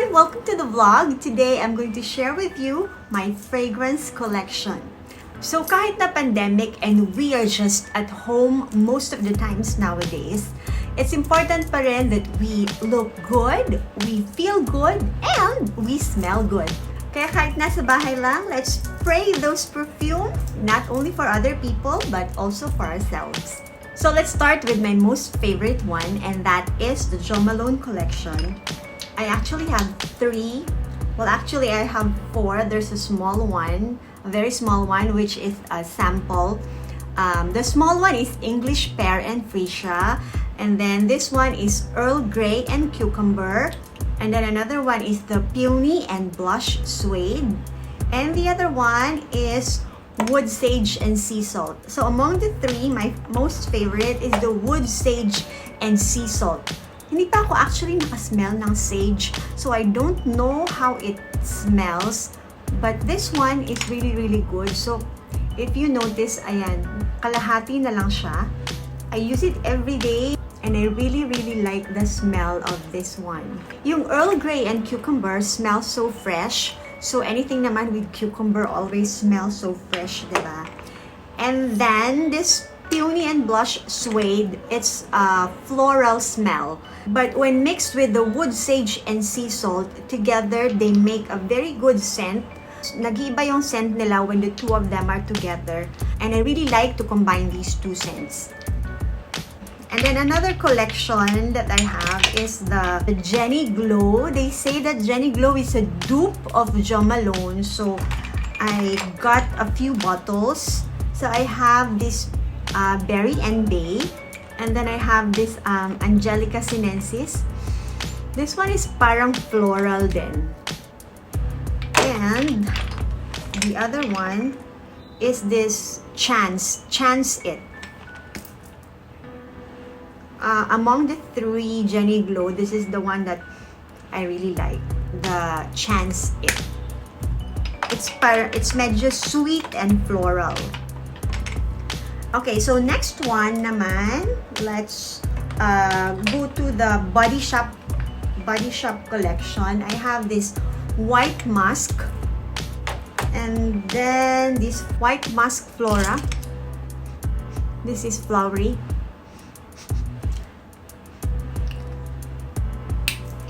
everyone! Welcome to the vlog. Today, I'm going to share with you my fragrance collection. So kahit na pandemic and we are just at home most of the times nowadays, it's important pa rin that we look good, we feel good, and we smell good. Kaya kahit nasa bahay lang, let's spray those perfume, not only for other people, but also for ourselves. So let's start with my most favorite one, and that is the Malone Collection. I actually have 3. Well, actually, I have 4. There's a small one, a very small one, which is a sample. The small one is English pear and freesia. And then this one is Earl Grey and cucumber. And then another one is the peony and blush suede. And the other one is wood sage and sea salt. So among the 3, my most favorite is the wood sage and sea salt. Hindi pa ako actually nakasmell ng sage, so I don't know how it smells. But this one is really good. So if you notice, ayan, kalahati na lang siya. I use it every day and I really like the smell of this one. Yung Earl Grey and cucumber smells so fresh. So anything naman with cucumber always smells so fresh, diba? And then this peony and blush suede, it's a floral smell. But when mixed with the wood sage and sea salt, together they make a very good scent. Nag-iiba yung scent nila when the two of them are together. And I really like to combine these two scents. And then another collection that I have is the Jenny Glow. They say that Jenny Glow is a dupe of Jo Malone. So I got a few bottles. So I have this Berry and Bay. And then I have this Angelica Sinensis. This one is parang floral din. And the other one is this Chance It. Among the 3 Jenny Glow, this is the one that I really like. The Chance It. It's medyo sweet and floral. Okay, so next one naman, let's go to the Body Shop collection. I have this White Musk, and then this White Musk Flora. This is flowery.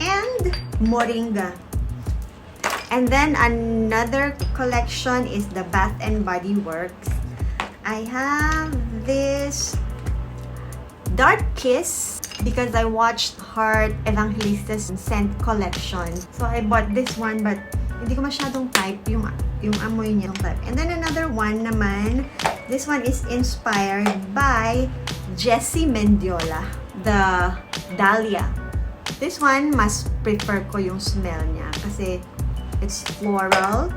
And Moringa. And then another collection is the Bath and Body Works. I have this Dark Kiss because I watched Heart Evangelista's scent collection. So I bought this one, but hindi ko masyadong type yung amoy niya. And then another one naman, this one is inspired by Jessie Mendiola, the Dahlia. This one, mas prefer ko yung smell niya kasi it's floral.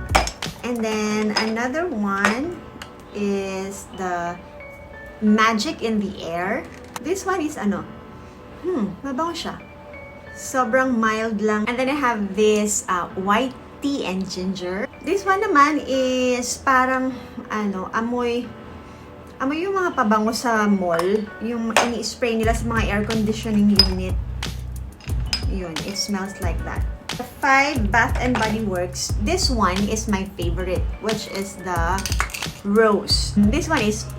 And then another one is the Magic in the Air. This one is mabango siya. Sobrang mild lang. And then I have this White Tea and Ginger. This one naman is parang amoy yung mga pabango sa mall. Yung ini-spray nila sa mga air conditioning unit. Yun, it smells like that. The 5 Bath and Body Works. This one is my favorite, which is the Rose. This one is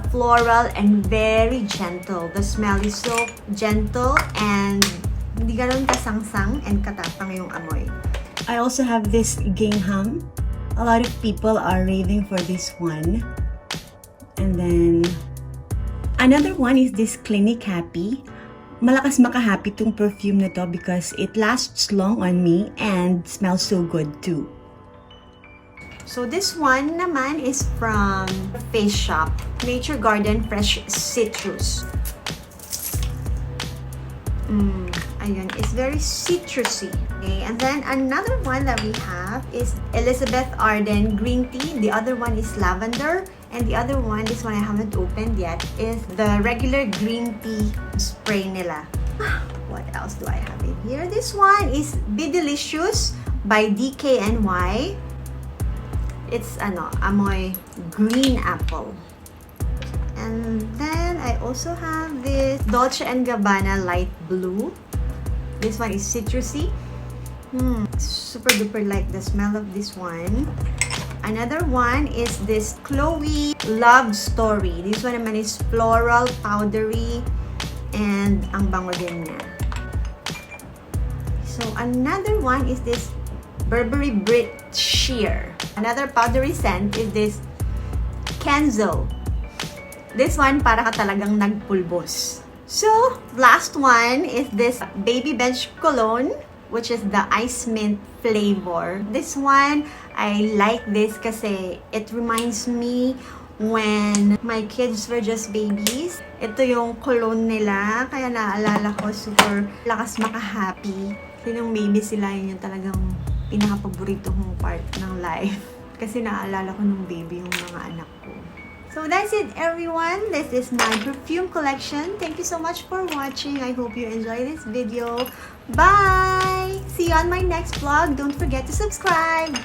floral and very gentle. The smell is so gentle and hindi ganoon kasangsang and katapang yung amoy. I also have this Gingham. A lot of people are raving for this one. And then another one is this Clinic Happy. Malakas maka-happy tong perfume na to because it lasts long on me and smells so good too. So this one naman is from Face Shop, Nature Garden Fresh Citrus. Ayun, it's very citrusy. Okay, and then another one that we have is Elizabeth Arden Green Tea. The other one is Lavender. And the other one, this one I haven't opened yet, is the regular green tea spray nila. What else do I have in here? This one is Be Delicious by DKNY. It's amoy green apple. And then I also have this Dolce & Gabbana Light Blue. This one is citrusy. Super duper like the smell of this one. Another one is this Chloe Love Story. This one naman is floral, powdery, and ang bango din niya. So another one is this Burberry Brit Sheer. Another powdery scent is this Kenzo. This one para ka talagang nagpulbos. So last one is this Baby Bench Cologne, which is the ice mint flavor. This one, I like this kasi it reminds me when my kids were just babies. Ito yung cologne nila, kaya naalala ko super lakas maka-happy. Kasi nung baby sila, yun yung talagang pinaka-paborito kong part ng life. Kasi naalala ko nung baby yung mga anak ko. So that's it, everyone. This is my perfume collection. Thank you so much for watching. I hope you enjoy this video. Bye! See you on my next vlog. Don't forget to subscribe.